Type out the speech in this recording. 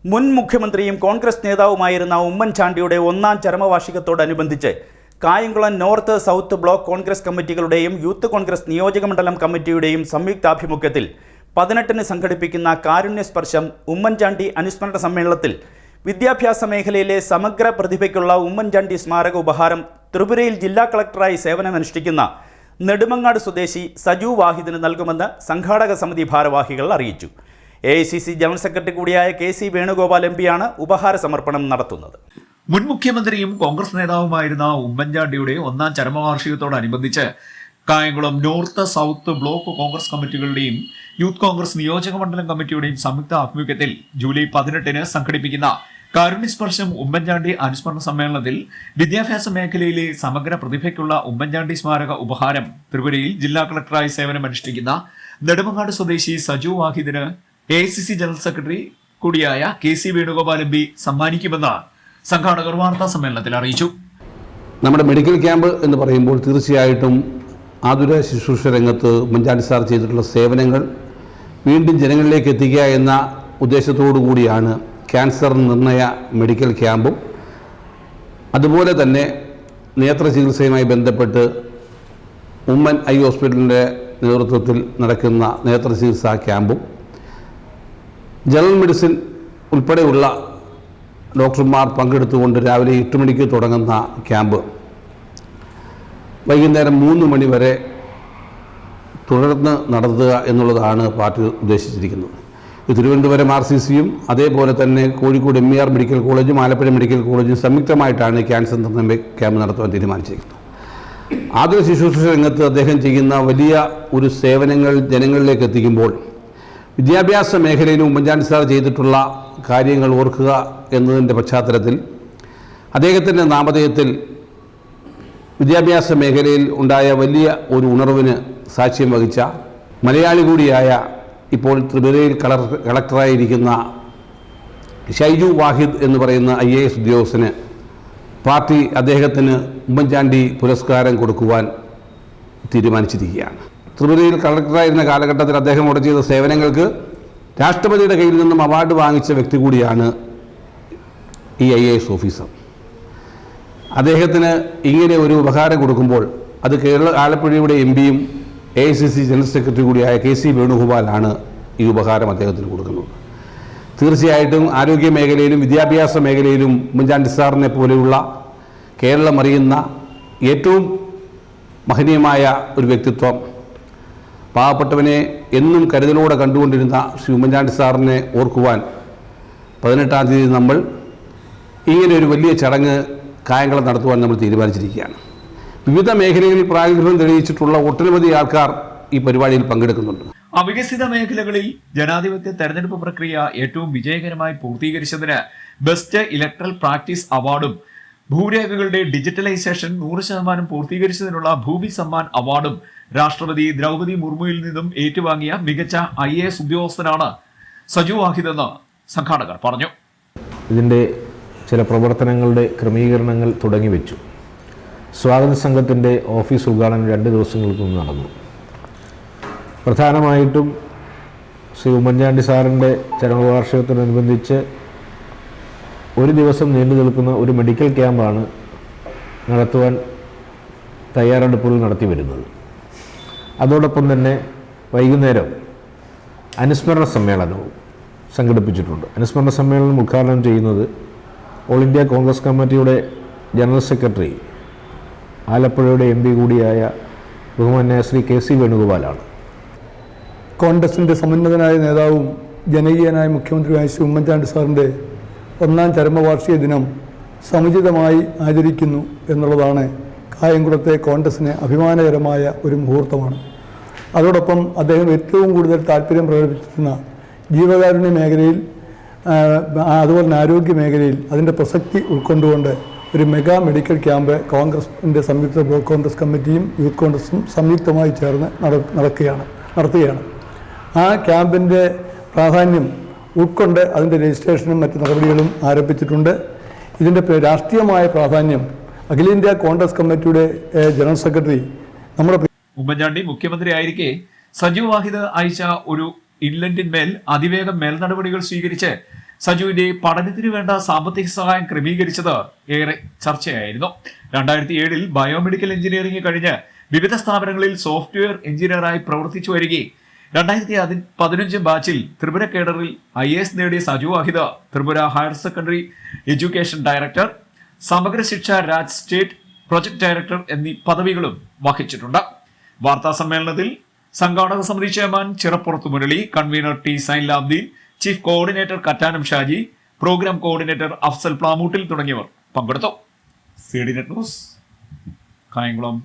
മുൻ മുഖ്യമന്ത്രിയും കോൺഗ്രസ് നേതാവുമായിരുന്ന ഉമ്മൻചാണ്ടിയുടെ ഒന്നാം ചരമവാർഷികത്തോടനുബന്ധിച്ച് Kayamkulam north south block Congress കമ്മിറ്റികളുടെയും യൂത്ത് കോൺഗ്രസ് നിയോജകമണ്ഡലം കമ്മിറ്റിയുടെയും സംയുക്താഭിമുഖ്യത്തിൽ 18-ന് സംഘടിപ്പിക്കുന്ന കാരുണ്യസ്പർശം ഉമ്മൻചാണ്ടി അനുസ്മരണ സമ്മേളനത്തിൽ വിദ്യാഭ്യാസ മേഖലയിലെ സമഗ്ര പ്രതിഭയ്ക്കുള്ള ഉമ്മൻചാണ്ടി സ്മാരക ഉപഹാരം ത്രിപുരയിൽ ജില്ലാ കളക്ടറായി സേവനമനുഷ്ഠിക്കുന്ന നെടുമങ്ങാട് സ്വദേശി സജു വാഹിദിന് നൽകുമെന്ന് സംഘാടക സമിതി ഭാരവാഹികൾ അറിയിച്ചു. AICC ജനറൽ സെക്രട്ടറി കൂടിയായ KC വേണുഗോപാൽ MP-യാണ് ഉപഹാര സമർപ്പണം നടത്തുന്നത്. മുൻ മുഖ്യമന്ത്രിയും കോൺഗ്രസ് നേതാവുമായിരുന്ന ഉമ്മൻചാണ്ടിയുടെ ഒന്നാം ചരമവാർഷികത്തോടനുബന്ധിച്ച് Kayamkulam north south block Congress കമ്മിറ്റികളുടെയും യൂത്ത് കോൺഗ്രസ് നിയോജകമണ്ഡലം കമ്മിറ്റിയുടെയും സംയുക്ത ആഭിമുഖ്യത്തിൽ ജൂലൈ 18-ന് സംഘടിപ്പിക്കുന്ന കാരുണ്യസ്പർശം ഉമ്മൻചാണ്ടി അനുസ്മരണ സമ്മേളനത്തിൽ വിദ്യാഭ്യാസ മേഖലയിലെ സമഗ്ര പ്രതിഭയ്ക്കുള്ള ഉമ്മൻചാണ്ടി സ്മാരക ഉപഹാരം ത്രിപുരയിൽ ജില്ലാ കളക്ടറായി സേവനമനുഷ്ഠിക്കുന്ന നെടുമങ്ങാട് സ്വദേശി സജു വാഹിദിന് AICC ജനറൽ സെക്രട്ടറി കൂടിയായ KC വേണുഗോപാൽ MP സമ്മാനിക്കുമെന്ന് സംഘാടകർ വാർത്താ സമ്മേളനത്തിൽ അറിയിച്ചു. നമ്മുടെ മെഡിക്കൽ ക്യാമ്പ് എന്ന് പറയുമ്പോൾ തീർച്ചയായിട്ടും ആതുര ശുശ്രൂഷ രംഗത്ത് ഉമ്മൻചാണ്ടി സാർ ചെയ്തിട്ടുള്ള സേവനങ്ങൾ വീണ്ടും ജനങ്ങളിലേക്ക് എത്തിക്കുക എന്ന ഉദ്ദേശത്തോടു കൂടിയാണ് ക്യാൻസർ നിർണയ മെഡിക്കൽ ക്യാമ്പും അതുപോലെ തന്നെ നേത്ര ചികിത്സയുമായി ബന്ധപ്പെട്ട് ഉമ്മൻ ഐ ഹോസ്പിറ്റലിൻ്റെ നേതൃത്വത്തിൽ നടക്കുന്ന നേത്ര ചികിത്സാ ക്യാമ്പും ജനറൽ മെഡിസിൻ ഉൾപ്പെടെയുള്ള ഡോക്ടർമാർ പങ്കെടുത്തുകൊണ്ട് രാവിലെ 8 മണിക്ക് തുടങ്ങുന്ന ക്യാമ്പ് വൈകുന്നേരം 3 മണി വരെ തുടർന്ന് നടത്തുക എന്നുള്ളതാണ് പാർട്ടി ഉദ്ദേശിച്ചിരിക്കുന്നത്. തിരുവനന്തപുരം RCCയും അതേപോലെ തന്നെ കോഴിക്കോട് MER മെഡിക്കൽ കോളേജും ആലപ്പുഴ മെഡിക്കൽ കോളേജും സംയുക്തമായിട്ടാണ് ക്യാൻസർ നിർണയ ക്യാമ്പ് നടത്തുവാൻ തീരുമാനിച്ചിരിക്കുന്നത്. ആതുര ശുശ്രൂഷ രംഗത്ത് അദ്ദേഹം ചെയ്യുന്ന വലിയ ഒരു സേവനങ്ങൾ ജനങ്ങളിലേക്ക് എത്തിക്കുമ്പോൾ വിദ്യാഭ്യാസ മേഖലയിൽ ഉമ്മൻചാണ്ടി സാർ ചെയ്തിട്ടുള്ള കാര്യങ്ങൾ ഓർക്കുക എന്നതിൻ്റെ പശ്ചാത്തലത്തിൽ അദ്ദേഹത്തിൻ്റെ നാമധേയത്തിൽ വിദ്യാഭ്യാസ മേഖലയിൽ ഉണ്ടായ വലിയ ഒരു ഉണർവിന് സാക്ഷ്യം വഹിച്ച മലയാളി കൂടിയായ ഇപ്പോൾ ത്രിപുരയിൽ കളക്ടറായിരിക്കുന്ന ഷൈജു വാഹിദ് എന്ന് പറയുന്ന IAS ഉദ്യോഗസ്ഥന് പാർട്ടി അദ്ദേഹത്തിന് ഉമ്മൻചാണ്ടി പുരസ്കാരം കൊടുക്കുവാൻ തീരുമാനിച്ചിരിക്കുകയാണ്. ത്രിപുരയിൽ കളക്ടറായിരുന്ന കാലഘട്ടത്തിൽ അദ്ദേഹം അവിടെ ചെയ്ത സേവനങ്ങൾക്ക് രാഷ്ട്രപതിയുടെ കയ്യിൽ നിന്നും അവാർഡ് വാങ്ങിച്ച വ്യക്തി കൂടിയാണ് ഈ IAS ഓഫീസർ. അദ്ദേഹത്തിന് ഇങ്ങനെ ഒരു ഉപഹാരം കൊടുക്കുമ്പോൾ അത് ആലപ്പുഴയുടെ MP-യും AICC ജനറൽ സെക്രട്ടറി കൂടിയായ KC വേണുഗോപാലാണ് ഈ ഉപഹാരം അദ്ദേഹത്തിന് കൊടുക്കുന്നത്. തീർച്ചയായിട്ടും ആരോഗ്യ മേഖലയിലും വിദ്യാഭ്യാസ മേഖലയിലും ഉമ്മൻചാണ്ടി സാറിനെ പോലെയുള്ള കേരളം അറിയുന്ന ഏറ്റവും മഹനീയമായ ഒരു വ്യക്തിത്വം, പാവപ്പെട്ടവനെ എന്നും കരുതലോടെ കണ്ടുകൊണ്ടിരുന്ന ശ്രീ ഉമ്മൻചാണ്ടി സാറിനെ ഓർക്കുവാൻ 18-ാം തീയതി നമ്മൾ ഇങ്ങനെ ഒരു വലിയ ചടങ്ങ് കായംകുളം നടത്തുവാൻ നമ്മൾ തീരുമാനിച്ചിരിക്കുകയാണ്. വിവിധ മേഖലകളിൽ പ്രാഗൽഭ്യം തെളിയിച്ചിട്ടുള്ള ഒട്ടനവധി ആൾക്കാർ ഈ പരിപാടിയിൽ പങ്കെടുക്കുന്നുണ്ട്. അവികസിത മേഖലകളിൽ ജനാധിപത്യ തെരഞ്ഞെടുപ്പ് പ്രക്രിയ ഏറ്റവും വിജയകരമായി പൂർത്തീകരിച്ചതിന് ബെസ്റ്റ് ഇലക്ട്രൽ പ്രാക്ടീസ് അവാർഡും ഭൂരേഖകളുടെ ഡിജിറ്റലൈസേഷൻ 100% പൂർത്തീകരിച്ചതിനുള്ള ഭൂമി സമ്മാൻ അവാർഡും രാഷ്ട്രപതി ദ്രൗപദി മുർമുവിൽ നിന്നും ഏറ്റുവാങ്ങിയ മികച്ച IAS ഉദ്യോഗസ്ഥനാണ് സജു വാഹിദ് എന്ന് സംഘാടകർ പറഞ്ഞു. ഇതിൻ്റെ ചില പ്രവർത്തനങ്ങളുടെ ക്രമീകരണങ്ങൾ തുടങ്ങി വെച്ചു. സ്വാഗത സംഘത്തിൻ്റെ ഓഫീസ് ഉദ്ഘാടനം 2 ദിവസങ്ങൾക്ക് മുമ്പ് നടന്നു. പ്രധാനമായിട്ടും ശ്രീ ഉമ്മൻചാണ്ടി സാറിൻ്റെ ചരമവാർഷികത്തോടനുബന്ധിച്ച് ഒരു ദിവസം നീണ്ടു നിൽക്കുന്ന ഒരു മെഡിക്കൽ ക്യാമ്പാണ് നടത്തുവാൻ തയ്യാറെടുപ്പുകൾ നടത്തി വരുന്നത്. അതോടൊപ്പം തന്നെ വൈകുന്നേരം അനുസ്മരണ സമ്മേളനവും സംഘടിപ്പിച്ചിട്ടുണ്ട്. അനുസ്മരണ സമ്മേളനം ഉദ്ഘാടനം ചെയ്യുന്നത് ഓൾ ഇന്ത്യ കോൺഗ്രസ് കമ്മിറ്റിയുടെ ജനറൽ സെക്രട്ടറി ആലപ്പുഴയുടെ MP കൂടിയായ ബഹുമാന്യ ശ്രീ KC വേണുഗോപാലാണ്. കോൺഗ്രസിൻ്റെ സമുന്നതനായ നേതാവും ജനകീയനായ മുഖ്യമന്ത്രിയുമായ ശ്രീ ഉമ്മൻചാണ്ടി സാറിൻ്റെ ഒന്നാം ചരമവാർഷിക ദിനം സമുചിതമായി ആചരിക്കുന്നു എന്നുള്ളതാണ് കായംകുളത്തെ കോൺഗ്രസിന് അഭിമാനകരമായ ഒരു മുഹൂർത്തമാണ്. അതോടൊപ്പം അദ്ദേഹം ഏറ്റവും കൂടുതൽ താല്പര്യം പ്രകടിപ്പിച്ചിരുന്ന ജീവകാരുണ്യ മേഖലയിൽ അതുപോലെ തന്നെ ആരോഗ്യ മേഖലയിൽ അതിൻ്റെ പ്രസക്തി ഉൾക്കൊണ്ടുകൊണ്ട് ഒരു മെഗാ മെഡിക്കൽ ക്യാമ്പ് കോൺഗ്രസിൻ്റെ സംയുക്ത ബ്ലോക്ക് കോൺഗ്രസ് കമ്മിറ്റിയും യൂത്ത് കോൺഗ്രസും സംയുക്തമായി ചേർന്ന് നടത്തുകയാണ്. ആ ക്യാമ്പിൻ്റെ പ്രാധാന്യം ഉൾക്കൊണ്ട് അതിൻ്റെ രജിസ്ട്രേഷനും മറ്റ് നടപടികളും ആരംഭിച്ചിട്ടുണ്ട്. ഇതിൻ്റെ രാഷ്ട്രീയമായ പ്രാധാന്യം അഖിലേന്ത്യാ കോൺഗ്രസ് കമ്മിറ്റിയുടെ ജനറൽ സെക്രട്ടറി നമ്മുടെ ഉമ്മൻചാണ്ടി മുഖ്യമന്ത്രിയായിരിക്കെ സജു വാഹിദ് അയച്ച ഒരു ഇൻലൻഡിന്മേൽ അതിവേഗം മേൽനടപടികൾ സ്വീകരിച്ച് സജുവിന്റെ പഠനത്തിന് വേണ്ട സാമ്പത്തിക സഹായം ക്രമീകരിച്ചത് ഏറെ ചർച്ചയായിരുന്നു. 2007 ബയോമെഡിക്കൽ എഞ്ചിനീയറിംഗ് കഴിഞ്ഞ് വിവിധ സ്ഥാപനങ്ങളിൽ സോഫ്റ്റ്വെയർ എഞ്ചിനീയറായി പ്രവർത്തിച്ചു വരികെ 2015 ബാച്ചിൽ ത്രിപുര കേഡറിൽ IAS നേടിയ Saju Vahida Tripura higher secondary education director, Samagra Shiksha Raj state project director എന്നീ പദവികളും വഹിച്ചിട്ടുണ്ട്. വാർത്താ സമ്മേളനത്തിൽ സംഘാടക സമിതി chairman Chirappurath Murali, convener T Sainulabdeen, chief coordinator Kattanam Shaji, programme coordinator Afsal Plamoottil തുടങ്ങിയവർ പങ്കെടുത്തു. CDNet news, Kayamkulam.